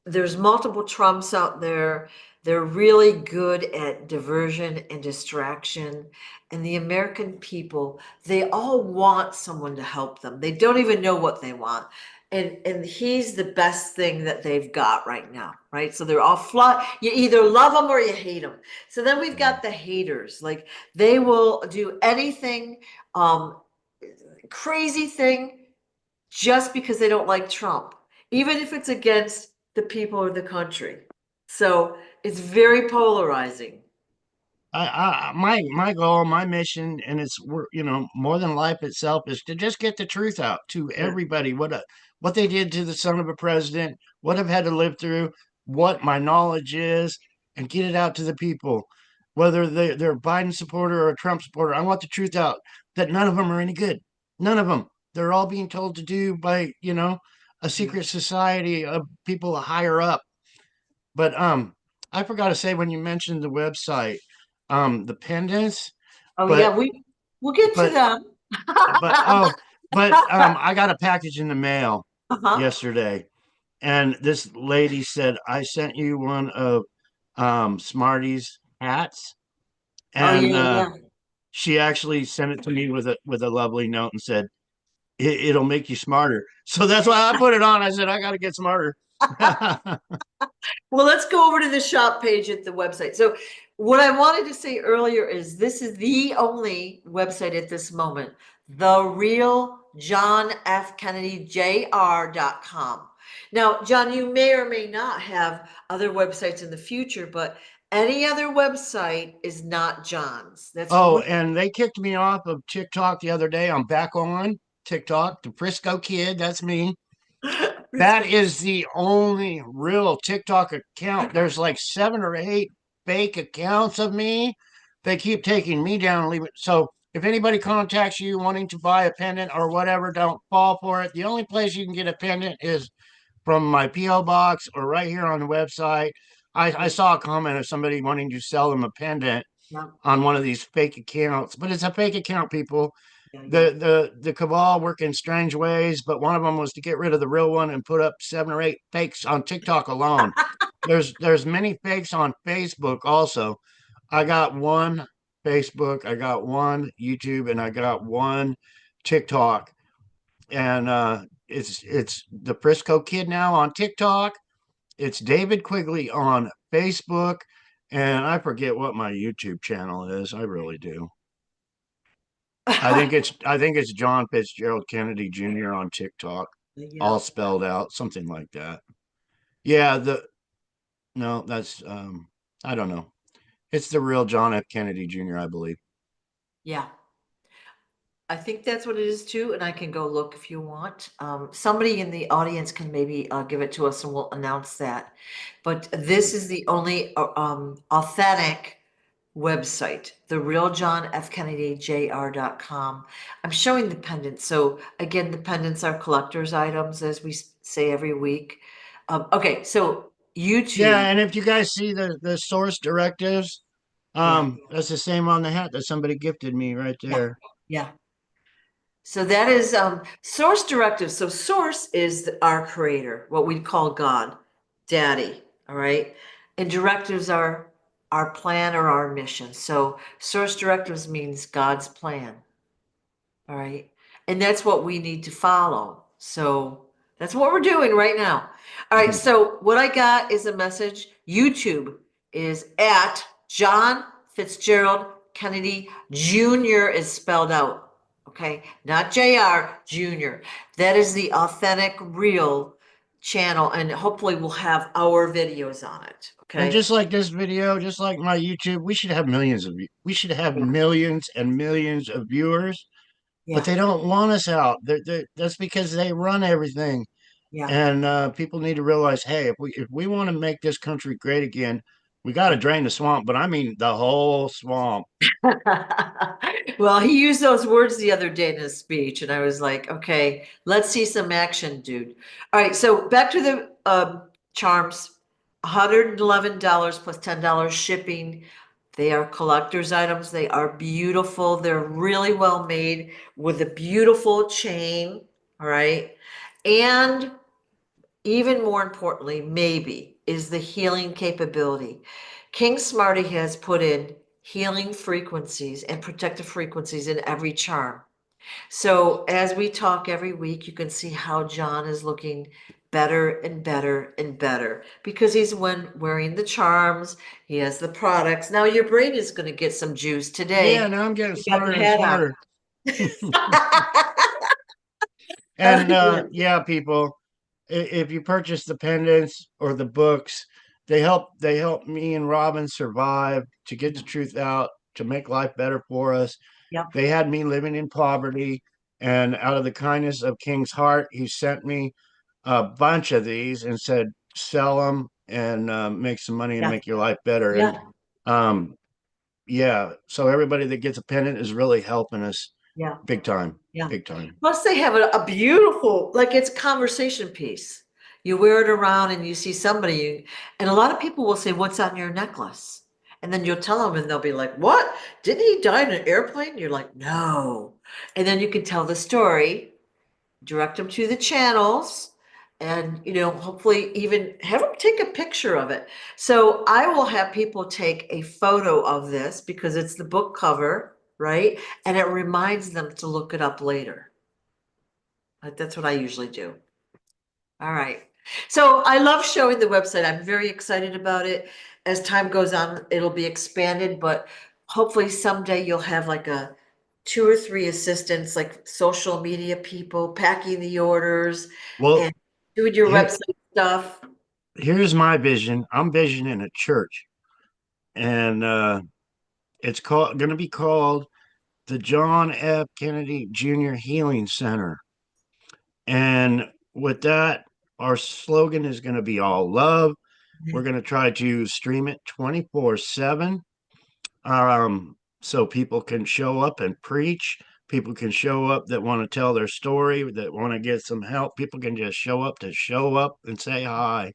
there's multiple Trumps out there. They're really good at diversion and distraction. And the American people, they all want someone to help them. They don't even know what they want. And he's the best thing that they've got right now, right? So they're all you either love them or you hate them. So then we've got the haters, like they will do anything, um, crazy thing just because they don't like Trump, even if it's against the people of the country. So it's very polarizing. My goal, my mission, and it's more than life itself, is to just get the truth out to Yeah. everybody. What they did to the son of a president, what I've had to live through, what my knowledge is, and get it out to the people, whether they're a Biden supporter or a Trump supporter. I want the truth out that none of them are any good. None of them. They're all being told to do by a Yeah. secret society of people higher up. But I forgot to say when you mentioned the website, the pendants, Oh yeah, but we'll get to but them. but oh, but I got a package in the mail Uh-huh. yesterday, and this lady said I sent you one of Smarty's hats, Oh and yeah, yeah. she actually sent it to me with a lovely note and said it'll make you smarter. So that's why I put it on. I said I got to get smarter. Well, let's go over to the shop page at the website. So what I wanted to say earlier is this is the only website at this moment, the real John F. Kennedy Jr.com. Now, John, you may or may not have other websites in the future, but any other website is not John's. That's Oh, really and they kicked me off of TikTok the other day. I'm back on TikTok, the Frisco Kid. That's me. That Frisco. is the only real TikTok account. There's like 7 or 8 fake accounts of me. They keep taking me down and leaving. So if anybody contacts you wanting to buy a pendant or whatever, don't fall for it. The only place you can get a pendant is from my P.O. box or right here on the website. I saw a comment of somebody wanting to sell them a pendant Yeah, on one of these fake accounts, but it's a fake account, people. yeah, yeah. The cabal work in strange ways, but one of them was to get rid of the real one and put up 7 or 8 fakes on TikTok alone. There's many fakes on Facebook also. I got one Facebook, I got one YouTube, and I got one TikTok, and it's the Frisco Kid now on TikTok. It's David Quigley on Facebook, and I forget what my YouTube channel is. I really do. I think it's John Fitzgerald Kennedy Jr. on TikTok, Yeah. all spelled out, something like that. Yeah, the no, that's I don't know. It's the real John F. Kennedy Jr., I believe. Yeah. I think that's what it is too, and I can go look if you want. Somebody in the audience can maybe give it to us and we'll announce that. But this is the only authentic website, the real John F. Kennedy Jr.com. I'm showing the pendants. So again, the pendants are collector's items, as we say every week. Okay, so Yeah, YouTube. and if you guys see the source directives, Yeah, that's the same on the hat that somebody gifted me right yeah, there. yeah. So that is source directive. So source is our creator, what we call God, daddy. All right. And directives are our plan or our mission. So source directives means God's plan. All right. And that's what we need to follow. So that's what we're doing right now. All right. So what I got is a message. YouTube is at John Fitzgerald Kennedy Jr. is spelled out. Okay. Not JR Jr. That is the authentic, real channel. And hopefully we'll have our videos on it. And Okay. just like this video, just like my YouTube, we should have Yeah. millions and millions of viewers, but Yeah. they don't want us out. That's because they run everything. Yeah. And people need to realize, hey, if we want to make this country great again, we got to Yeah. drain the swamp. But I mean the whole swamp. Well, he used those words the other day in his speech, and I was like, okay, let's see some action, dude. All right, so back to the charms. $111 plus $10 shipping. They are collector's items. They are beautiful. They're really well made with a beautiful chain. All right. And even more importantly, maybe, is the healing capability. King Smarty has put in healing frequencies and protective frequencies in every charm. So as we talk every week, you can see how John is looking better and better and better because he's when wearing the charms, he has the products. Now your brain is going to get some juice Yeah, today. now I'm getting You got smarter the and hat smarter. And on. yeah, people, if you purchase the pendants or the books, they help me and Robin survive, to get the truth out, to make life better for us. Yep. They had me living in poverty, and out of the kindness of King's heart, he sent me a bunch of these and said, sell them and make some money and Yeah. make your life better. And Yeah. um, yeah, so everybody that gets a pendant is really helping us Yeah. big time, Yeah. big time. Plus, they have a beautiful, like it's conversation piece. You wear it around and you see somebody, and a lot of people will say, "What's on your necklace?" And then you'll tell them, and they'll be like, "What? Didn't he die in an airplane?" You're like, "No." And then you can tell the story, direct them to the channels, and hopefully even have them take a picture of it. So I will have people take a photo of this because it's the book cover, right? And it reminds them to look it up later. That's what I usually do. All right. So I love showing the website. I'm very excited about it. As time goes on, it'll be expanded, but hopefully someday you'll have like a two or three assistants, like social media people, packing the orders Well, and doing your here, website stuff. here's my vision. I'm visioning a church, and it's called going to be called the John F. Kennedy Jr. Healing Center. And with that, our slogan is going to be all love. We're going to try to stream it 24/7, so people can show up and preach. People can show up that want to tell their story, that want to get some help. People can just show up and say hi.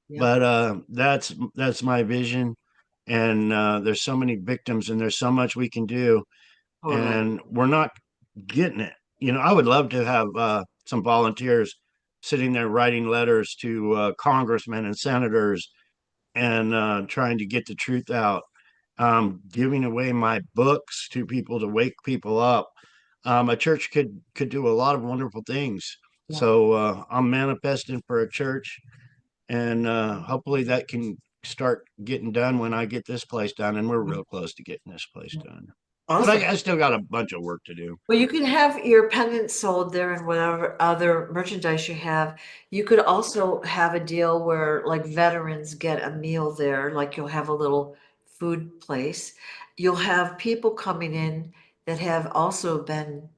Yeah, But that's my vision. And there's so many victims, and there's so much we can do, totally. and we're not getting it. I would love to have some volunteers sitting there writing letters to congressmen and senators, and trying to get the truth out, giving away my books to people to wake people up. A church could do a lot of wonderful things. Yeah. So I'm manifesting for a church, and hopefully that can start getting done when I get this place done. And we're real close to getting this place done. But Awesome. I still got a bunch of work to do. Well, you can have your pendants sold there and whatever other merchandise you have. You could also have a deal where like veterans get a meal there, like you'll have a little food place. You'll have people coming in that have also been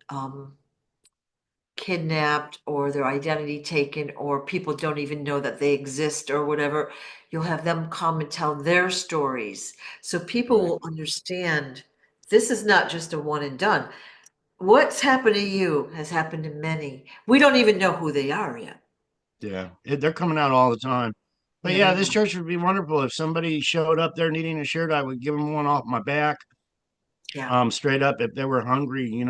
kidnapped or their identity taken, or people don't even know that they exist or whatever. You'll have them come and tell their stories. So people Right. will understand this is not just a one and done. What's happened to you has happened to many. We don't even know who they are yet. Yeah. They're coming out all the time. But Yeah, yeah, they this are. church would be wonderful. If somebody showed up there needing a shirt, I would give them one off my back. Yeah, Straight up, if they were hungry,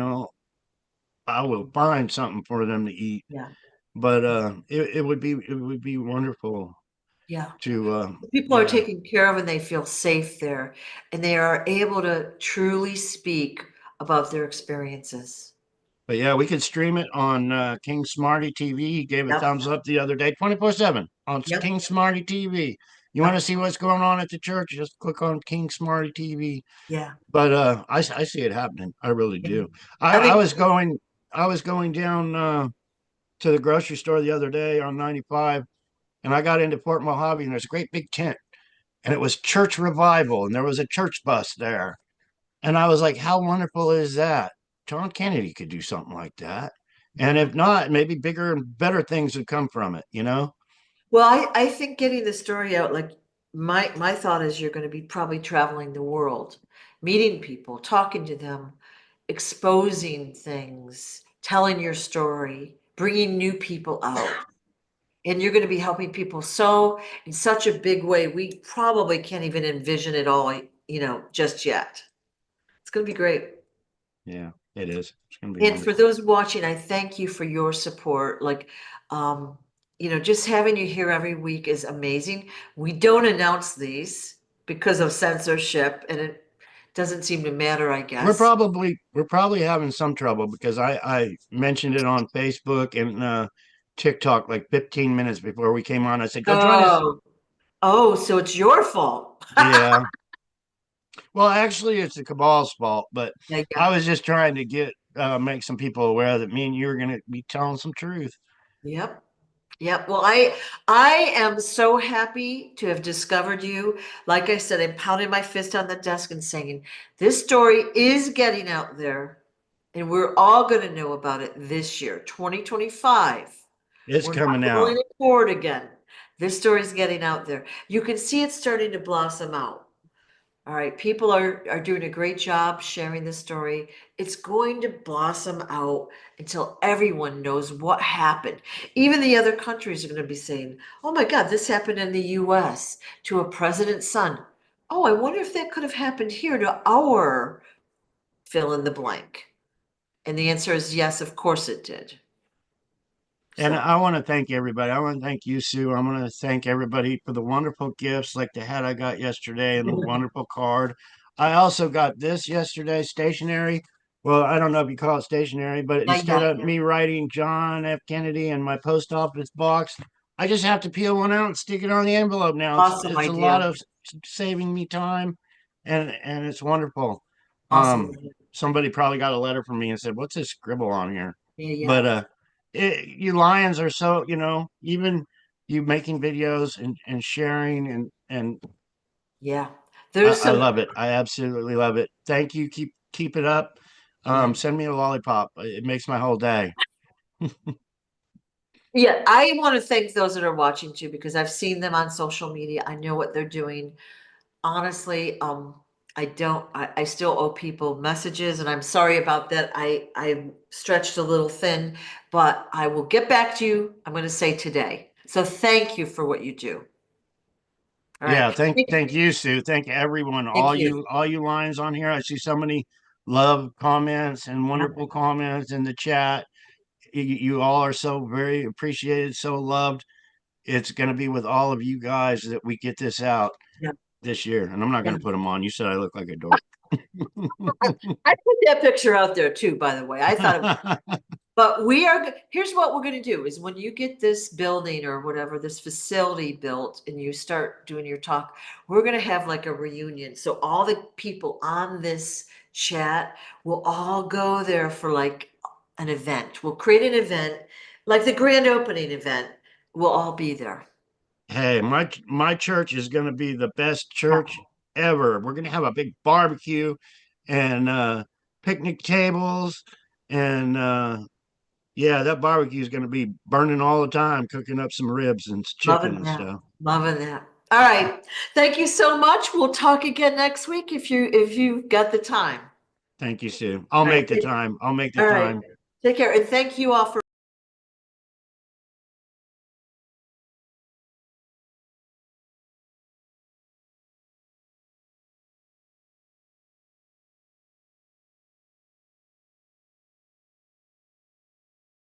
I will find something for them to eat. yeah, But it would be wonderful yeah. to People are yeah. taken care of and they feel safe there, and they are able to truly speak about their experiences. But yeah, we could stream it on King Smarty TV. He gave a Yep, thumbs up the other day, 24/7 on yep, King Smarty TV. You want to yep, see what's going on at the church? Just click on King Smarty TV. yeah, But I see it happening. I really yeah. do. I I think, was going down to the grocery store the other day on 95, and I got into Fort Mojave, and there's a great big tent, and it was church revival, and there was a church bus there. And I was like, how wonderful is that? John Kennedy could do something like that. And yeah. if not, maybe bigger and better things would come from it. Well, I think getting the story out, like my thought is you're going to be probably traveling the world, meeting people, talking to them, exposing things, telling your story, bringing new people out. And you're going to be helping people so in such a big way, we probably can't even envision it all, just yet. It's going to be great. Yeah, it is. It's going to be And for wonderful. those watching, I thank you for your support. Like, just having you here every week is amazing. We don't announce these. because of censorship, and it doesn't seem to matter, I We're guess. probably having some trouble because I mentioned it on Facebook and TikTok like 15 minutes before we came on. I said, go join us. Oh, oh, so it's your fault. Yeah. Well, actually, it's the cabal's fault, but Yeah, I yeah, was just trying to get make some people aware that me and you are going to be telling some truth. yep. Yep. Well, I am so happy to have discovered you. Like I said, I'm pounding my fist on the desk and saying, this story is getting out there, and we're all going to know about it this year, 2025. It's We're not coming going out. to court again. This story is getting out there. You can see it starting to blossom out. All right, people are doing a great job sharing this story. It's going to blossom out until everyone knows what happened. Even the other countries are going to be saying, "Oh my God, this happened in the US to a president's son. Oh, I wonder if that could have happened here to our fill in the blank." And the answer is yes, of course it did. And So, I want to thank everybody. I want to thank you, Sue. I want to thank everybody for the wonderful gifts, like the hat I got yesterday and the wonderful card. I also got this yesterday, stationery. Well, I don't know if you call it stationery, but yeah, instead yeah, of me writing John F. Kennedy in my post office box, I just have to peel one out and stick it on the envelope now. awesome It's a lot idea. of saving me time, and it's wonderful. Awesome Um, idea. Somebody probably got a letter from me and said, "What's this scribble on here?" Yeah, yeah, But you lions are so, even you making videos and sharing and yeah. I, There's I some, love it. I absolutely love it. Thank you. Keep it up. yeah. Send me a lollipop. It makes my whole day. Yeah, I want to thank those that are watching too, because I've seen them on social media. I know what they're doing. Honestly, I still owe people messages, and I'm sorry about that. I stretched a little thin, but I will get back to you. I'm going to say today. So thank you for what you do. All right. Yeah, thank you, Sue. Thank everyone, Thank you. all you lions on here. I see so many love comments and Yeah, wonderful comments in the chat. You all are so very appreciated, so loved. It's going to be with all of you guys that we get this out yeah, this year. And I'm not yeah. going to put them on. You said I look like a dork. I put that picture out there too, by the way. I thought it. But here's what we're going to do is when you get this building or whatever, this facility built and you start doing your talk, we're going to have like a reunion. So all the people on this chat will all go there for like an event. We'll create an event, like the grand opening event. We'll all be there. Hey, my church is going to be the best Yeah. church ever. We're going to have a big barbecue and picnic tables and yeah, that barbecue is going to be burning all the time, cooking up some ribs and chicken Loving and that. stuff. Loving that. All right. Thank you so much. We'll talk again next week if you've got the time. Thank you, Sue. I'll All right. make the time. I'll make the All right. time. Take care. And thank you all for